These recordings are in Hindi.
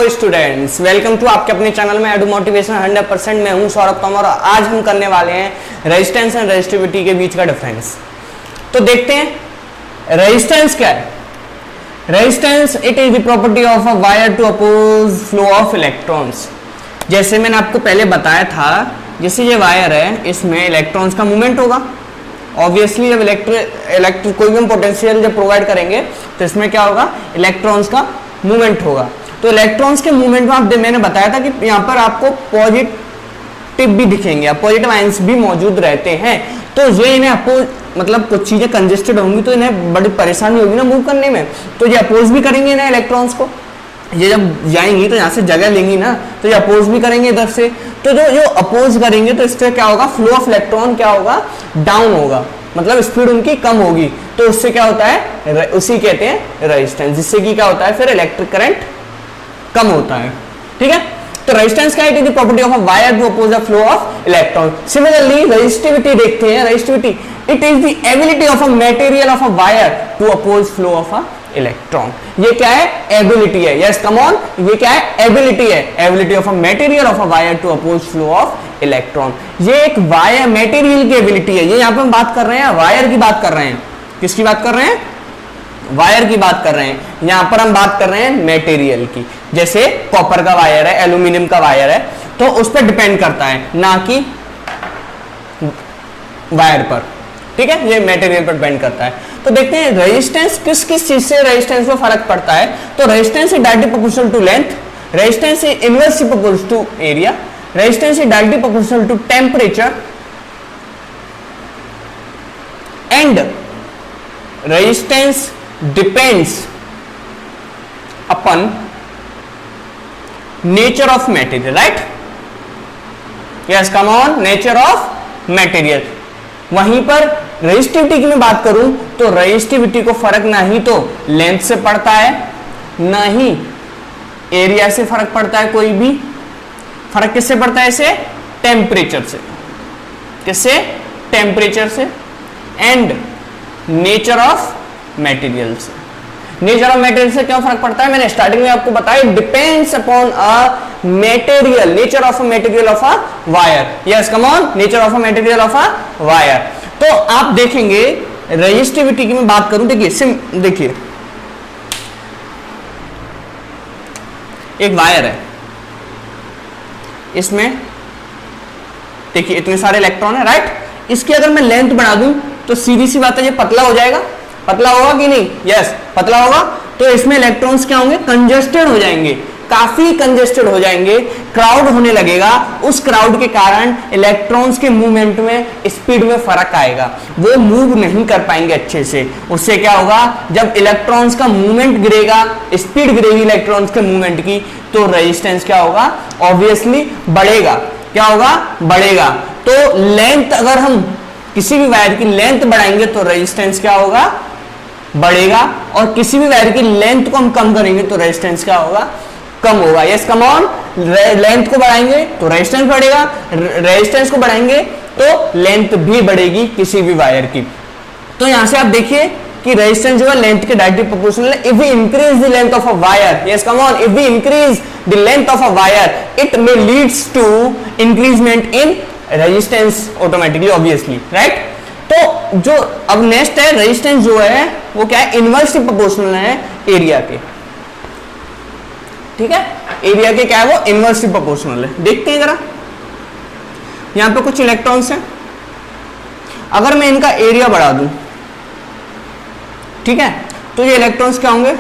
स्टूडेंट्स, वेलकम टू आपके अपने चैनल में एडू मोटिवेशन 100%। मैं हूं सौरभ तोमर और आज हम करने वाले हैं रेजिस्टेंस एंड रेजिस्टिविटी के बीच का डिफरेंस। तो देखते हैं रेजिस्टेंस क्या है। Resistance it is the property of a wire to oppose flow of electrons. जैसे मैंने आपको पहले बताया था, जैसे ये वायर है, इसमें इलेक्ट्रॉन्स का मूवमेंट होगा। ऑब्वियसली जब इलेक्ट्रिक कोई भी हम पोटेंशियल जब प्रोवाइड करेंगे तो इसमें क्या होगा, इलेक्ट्रॉन्स का मूवमेंट होगा। तो इलेक्ट्रॉन्स के मूवमेंट में मैंने बताया था कि यहाँ पर आपको पॉजिटिव भी दिखेंगे, पॉजिटिव आयंस भी मौजूद रहते हैं। तो ये इन्हें अपोज, मतलब कुछ चीजें कंजेस्टेड होंगी तो इन्हें बड़ी परेशानी होगी ना मूव करने में, तो ये अपोज भी करेंगे ना इलेक्ट्रॉन्स को। ये जब जाएंगी तो यहाँ से जगह लेंगी ना, तो ये अपोज भी करेंगे इधर से। तो जो अपोज करेंगे तो इससे क्या होगा, फ्लो ऑफ इलेक्ट्रॉन क्या होगा, डाउन होगा, मतलब स्पीड उनकी कम होगी। तो उससे क्या होता है, उसी कहते हैं रेजिस्टेंस, जिससे कि क्या होता है, फिर इलेक्ट्रिक करंट कम होता है। ठीक है, तो रेजिस्टेंस क्या है, it is the property of a wire to oppose the flow of electron. Similarly resistivity देखते हैं। Resistivity it is the ability of a material of a wire to oppose flow of a electron. ये क्या है, एबिलिटी है। यस कम ऑन, ये क्या है, एबिलिटी है। Ability of a material of a wire to oppose flow of electron. ये एक वायर मटेरियल की एबिलिटी है। ये यहाँ पे हम बात कर रहे हैं, वायर की बात कर रहे हैं। किसकी बात कर रहे हैं, वायर की बात कर रहे हैं। यहां पर हम बात कर रहे हैं मटेरियल की। जैसे कॉपर का वायर है, एल्यूमिनियम का वायर है, तो उस पर डिपेंड करता है, ना कि वायर पर। ठीक है, ये मटेरियल पर डिपेंड करता है। तो देखते हैं रेजिस्टेंस किस किस चीज से रेजिस्टेंस में फर्क पड़ता है। तो resistance is directly proportional to length, resistance is inversely proportional to area, resistance is directly proportional to temperature, and resistance depends upon nature of material, right? Yes, come on, nature of material। वहीं पर रेजिस्टिविटी की मैं बात करूं तो रेजिस्टिविटी को फर्क ना ही तो लेंथ से पड़ता है, ना ही एरिया से फर्क पड़ता है। कोई भी फर्क किससे पड़ता है, इसे टेम्परेचर से। किससे, टेम्परेचर से। एंड नेचर ऑफ मटेरियल से। नेचर ऑफ मटेरियल से क्या फर्क पड़ता है, मैंने स्टार्टिंग में आपको बताया, depends upon a material, nature of a material of a wire. Yes come on, nature of a material of a wire. तो आप देखेंगे रेजिस्टिविटी की मैं बात करूं, देखिए एक वायर है, इसमें देखिए इतने सारे इलेक्ट्रॉन है, राइट। इसकी अगर मैं लेंथ बढ़ा दूं तो सीधी सी बात है, ये पतला हो जाएगा। पतला होगा कि नहीं, यस पतला होगा। तो इसमें इलेक्ट्रॉन्स क्या होंगे, कंजेस्टेड हो जाएंगे, काफी कंजेस्टेड हो जाएंगे, क्राउड होने लगेगा। उस क्राउड के कारण इलेक्ट्रॉन्स के मूवमेंट में, स्पीड में फर्क आएगा, वो मूव नहीं कर पाएंगे अच्छे से। उससे क्या होगा, जब इलेक्ट्रॉन्स का मूवमेंट गिरेगा, स्पीड गिरेगी इलेक्ट्रॉन्स के मूवमेंट की, तो रेजिस्टेंस क्या होगा, ऑब्वियसली बढ़ेगा। क्या होगा, बढ़ेगा। तो लेंथ, अगर हम किसी भी वायर की लेंथ बढ़ाएंगे तो रेजिस्टेंस क्या होगा, बढ़ेगा। और किसी भी वायर की लेंथ को हम कम करेंगे तो रेजिस्टेंस क्या होगा, कम होगा। यस कम ऑन, लेंथ को बढ़ाएंगे तो रेजिस्टेंस बढ़ेगा, रेजिस्टेंस को बढ़ाएंगे तो लेंथ भी बढ़ेगी किसी भी वायर की। तो यहां से आप देखिए कि रेजिस्टेंस जो है लेंथ के डायरेक्टली प्रोपोर्शनल है। If we increase the length of a wire, yes come on, if we increase the length of a wire, it may leads to increasement in resistance automatically, obviously, right. तो जो अब नेक्स्ट है, रेजिस्टेंस जो है वो क्या है, इनवर्सली प्रोपोर्शनल है एरिया के। ठीक है, एरिया के क्या है, वो इनवर्सली प्रोपोर्शनल है। देखते हैं जरा, यहां पे कुछ इलेक्ट्रॉन्स हैं, अगर मैं इनका एरिया बढ़ा दूं, ठीक है, तो ये इलेक्ट्रॉन्स क्या होंगे,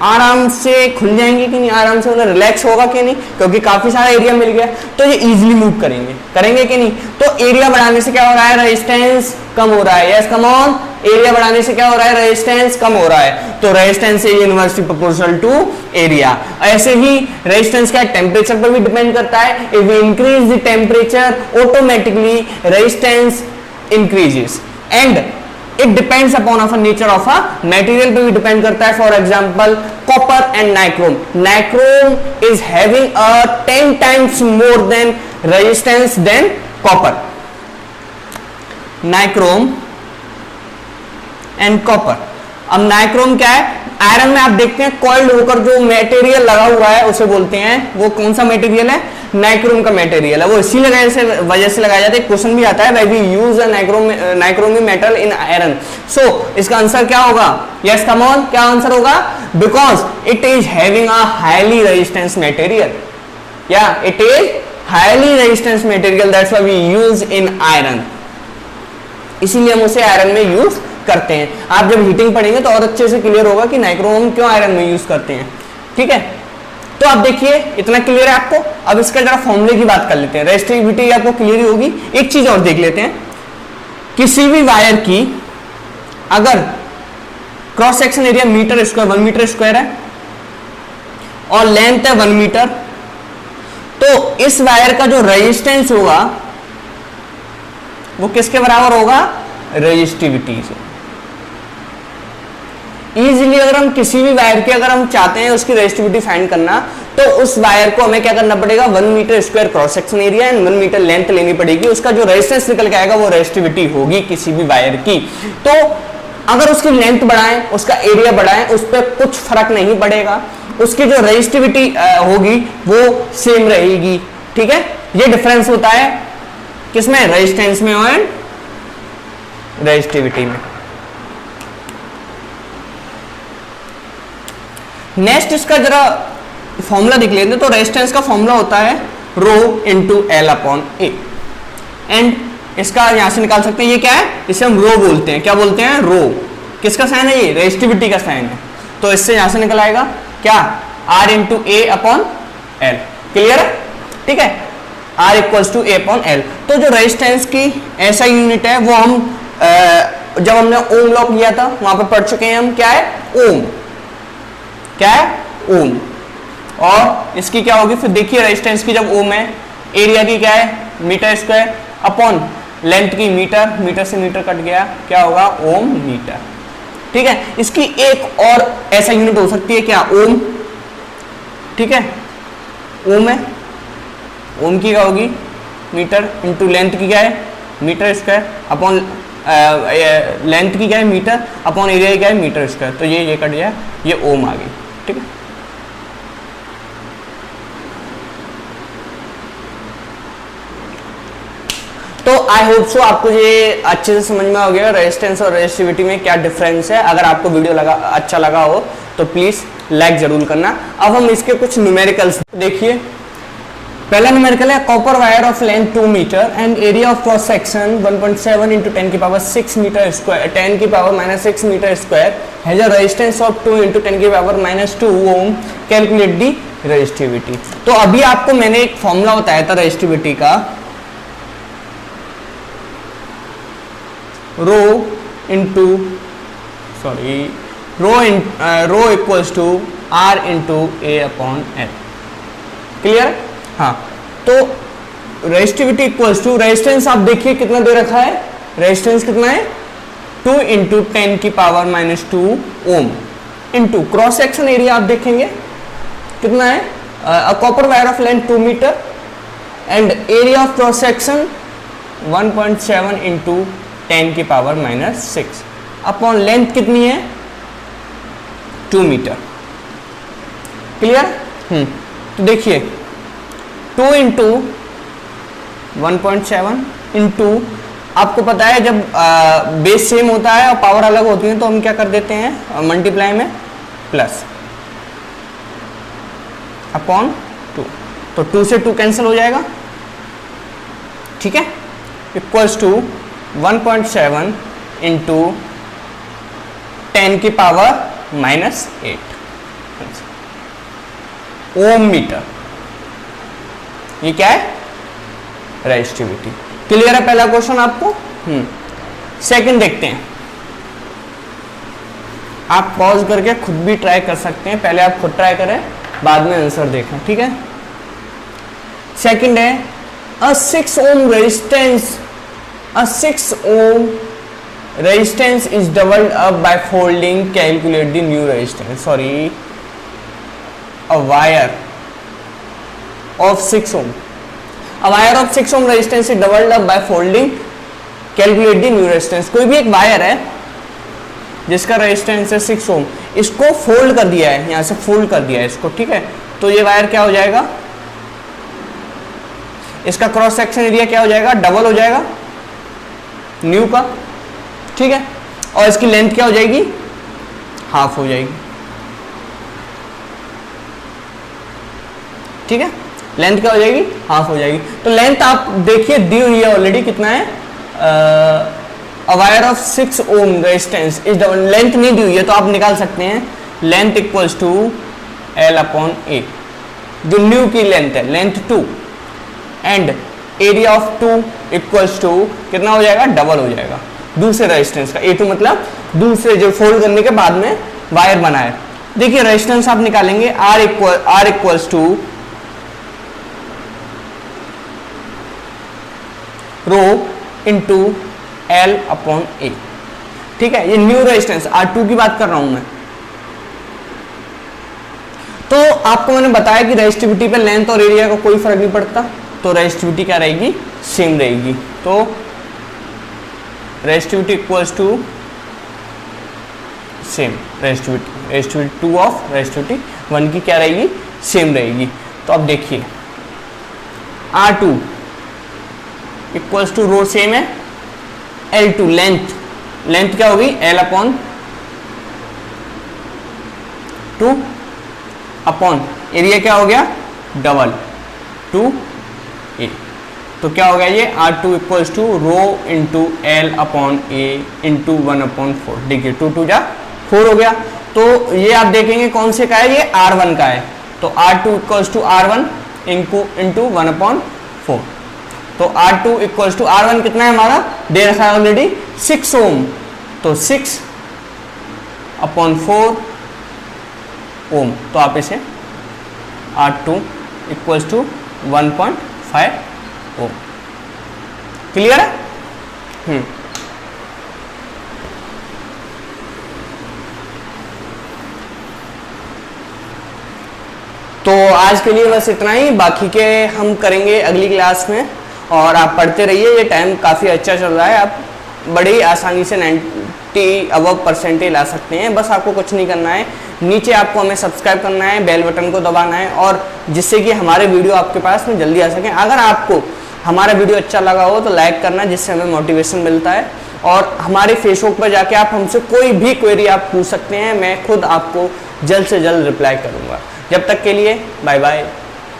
आराम से खुल जाएंगे कि नहीं, आराम से उन्हें रिलैक्स होगा कि नहीं, क्योंकि काफी सारा एरिया मिल गया, तो ये इजीली मूव करेंगे कि नहीं। तो एरिया बढ़ाने से क्या हो रहा है, रेजिस्टेंस कम हो रहा है। यस कम ऑन, एरिया बढ़ाने से क्या हो रहा है, रेजिस्टेंस कम हो रहा है। तो resistance is inversely proportional to area. ऐसे ही रेजिस्टेंस क्या, टेम्परेचर पर भी डिपेंड करता है। If we increase the temperature, automatically resistance increases. And it depends upon of nature of a material पे भी डिपेंड करता है। For example copper and nichrome. Nichrome is having a 10 times more than resistance than copper. Nichrome and copper. अब नाइक्रोम क्या है, आयरन में आप देखते हैं कॉइल्ड होकर जो मटेरियल लगा हुआ है उसे बोलते हैं, वो कौन सा मटेरियल है, नाइक्रोम का मटेरियल है। वो इसी वजह से लगाया जाता है। क्वेश्चन भी आता है why we use a nichrome metal in iron. So इसका आंसर क्या होगा, यस कम ऑन, क्या आंसर होगा, because it is having a highly resistance material, या it is highly resistance material, that's why we use in iron, इसीलिए हम उसे आयरन में यूज करते हैं। आप जब हीटिंग पढ़ेंगे तो और अच्छे से क्लियर होगा कि नाइक्रोम क्यों आयरन में यूज करते हैं, ठीक है। तो आप देखिए इतना क्लियर है आपको। अब इसका जरा फॉर्मूले की बात कर लेते हैं, रेजिस्टिविटी आपको क्लियर ही होगी। एक चीज और देख लेते हैं, किसी भी वायर की अगर cross section area metre square 1 metre square है और लेंथ है 1 मीटर, तो इस वायर का जो रेजिस्टेंस होगा वो किसके बराबर होगा, रेजिस्टिविटी से। इजीली अगर हम किसी भी वायर की अगर हम चाहते हैं उसकी रेजिस्टिविटी फाइंड करना, तो उस वायर को हमें क्या करना पड़ेगा, 1 metre square cross section area and 1 metre length लेनी पड़ेगी। उसका जो रेजिस्टेंस निकल के आएगा वो रेजिस्टिविटी होगी किसी भी वायर की। तो अगर उसकी लेंथ बढ़ाएं, उसका एरिया बढ़ाएं, उस पर कुछ फर्क नहीं पड़ेगा, उसकी जो रेजिस्टिविटी होगी वो सेम रहेगी, ठीक है। ये डिफरेंस होता है किसमें, रेजिस्टेंस में और रेजिस्टिविटी में। नेक्स्ट इसका जरा फॉर्मूला देख लेते हैं। तो रेजिस्टेंस का फॉर्मूला होता है rho into L upon A, and इसका यहां से निकाल सकते हैं, ये क्या है, इसे हम रो बोलते हैं। क्या बोलते हैं, रो। किसका साइन है, ये रेजिस्टिविटी का साइन है। तो इससे यहां से निकल आएगा क्या, R into A upon L. Clear है, ठीक है, R equals to A upon L. तो जो रेजिस्टेंस की ऐसा यूनिट है वो हम जब हमने ओम लॉ किया था वहां पर पढ़ चुके हैं हम, क्या है, ओम। क्या है, ओम। और इसकी क्या होगी फिर, देखिए रेजिस्टेंस की जब ओम है, एरिया की क्या है, मीटर स्क्वायर अपॉन लेंथ की मीटर, मीटर से मीटर कट गया, क्या होगा, ओम मीटर, ठीक है। इसकी एक और ऐसा यूनिट हो सकती है क्या, ओम, ठीक है, ओम है, ओम की क्या होगी, मीटर इंटू लेंथ की क्या है, मीटर स्क्वायर अपॉन लेंथ की क्या है, मीटर अपॉन एरिया की क्या है, मीटर स्क्वायर। तो ये कट गया, ये ओम आ गई, ठीक है। तो आई होप सो आपको ये अच्छे से समझ में आ गया रेजिस्टेंस और रेजिस्टिविटी में क्या डिफरेंस है। अगर आपको वीडियो अच्छा लगा हो तो प्लीज लाइक जरूर करना। अब हम इसके कुछ न्यूमेरिकल्स देखिए। पहला न्यूमेरिकल है, copper wire of length 2 metre and area of cross section 1.7 into 10 की पावर 6 मीटर स्क्वायर, 10 की power -6 metre square has a resistance of 2 into 10 की power -2 ohm, calculate the resistivity. तो अभी आपको मैंने एक फॉर्मूला बताया था रेजिस्टिविटी का, rho equals to R into A upon L. Clear, हाँ। तो रेजिस्टिविटी इक्वल्स टू, रेजिस्टेंस आप देखिए कितना दे रखा है, रेजिस्टेंस कितना है, 2 इंटू 10 की power -2 ohm into cross section area आप देखेंगे कितना है, copper wire of length 2 metre and area of cross section 1.7 into 10 की पावर -6 अपॉन लेंथ कितनी है, 2 मीटर। क्लियर, तो देखिए 2 इंटू 1.7 इंटू, आपको पता है जब बेस सेम होता है और पावर अलग होती है तो हम क्या कर देते हैं, मल्टीप्लाई में प्लस अपॉन 2, तो 2 से 2 कैंसिल हो जाएगा, ठीक है, इक्वल्स टू 1.7 इंटू 10 की पावर -8 ओम मीटर। ये क्या है, रेजिस्टिविटी। क्लियर है पहला क्वेश्चन आपको। सेकंड देखते हैं, आप पॉज करके खुद भी ट्राई कर सकते हैं, पहले आप खुद ट्राई करें बाद में आंसर देखें, ठीक है। सेकंड है, a 6 ohm resistance is doubled up by folding, calculate the new resistance. Sorry, a wire of 6 ohm, a wire of 6 ohm resistance is doubled up by folding, calculate the new resistance. कोई भी एक वायर है जिसका रेजिस्टेंस है 6 ओम, इसको फोल्ड कर दिया है, यहाँ से फोल्ड कर दिया है इसको, ठीक है। तो ये वायर क्या हो जाएगा, इसका क्रॉस सेक्शन एरिया क्या हो जाएगा, डबल हो जाएगा न्यू का, ठीक है। और इसकी लेंथ क्या हो जाएगी, हाफ हो जाएगी, ठीक है। लेंथ क्या हो जाएगी, हाफ हो जाएगी। तो लेंथ आप देखिए दी हुई है ऑलरेडी, कितना है, a wire of 6 ohm resistance is double, length नहीं दी हुई है तो आप निकाल सकते हैं length equals to L upon A, जो न्यू की लेंथ है, length 2 and area of 2 equals to कितना हो जाएगा, डबल हो जाएगा दूसरे रेजिस्टेंस का। A2 मतलब दूसरे जो फोल्ड करने के बाद में वायर बना है। देखिए रेजिस्टेंस आप निकालेंगे R equals to rho into L upon A, ठीक है। ये न्यू रेजिस्टेंस R2 की बात कर रहा हूं मैं। तो आपको मैंने बताया कि रेजिस्टिविटी पे लेंथ और एरिया का कोई फर्क नहीं पड़ता, तो रेजिस्टिविटी क्या रहेगी, सेम रहेगी। तो resistivity equals to same, resistivity 2 of resistivity 1 की क्या रहेगी, सेम रहेगी। तो अब देखिए R2 equals to row same है, L2 लेंथ क्या होगी, L अपॉन 2 अपॉन एरिया क्या हो गया, डबल 2A। तो क्या हो गया ये R2 equals to rho into L upon A into 1 upon 4। देखिए 2 2 जा 4 हो गया। तो ये आप देखेंगे कौन से का है, ये R1 का है। तो R2 equals to R1 into 1 upon 4। तो R2 इक्वल्स टू R1 कितना है हमारा, दे रखा है ऑलरेडी 6 ओम, तो 6 अपॉन 4 ओम। तो आप इसे R2 equals to 1.5 Om. Clear है? तो आज के लिए बस इतना ही, बाकी के हम करेंगे अगली क्लास में। और आप पढ़ते रहिए, ये टाइम काफ़ी अच्छा चल रहा है, आप बड़ी आसानी से 90% ला सकते हैं। बस आपको कुछ नहीं करना है, नीचे आपको हमें सब्सक्राइब करना है, बेल बटन को दबाना है, और जिससे कि हमारे वीडियो आपके पास में जल्दी आ सकें। अगर आपको हमारा वीडियो अच्छा लगा हो तो लाइक करना, जिससे हमें मोटिवेशन मिलता है। और हमारे फेसबुक पर जाके आप हमसे कोई भी क्वेरी आप पूछ सकते हैं, मैं खुद आपको जल्द से जल्द रिप्लाई करूँगा। जब तक के लिए बाय बाय।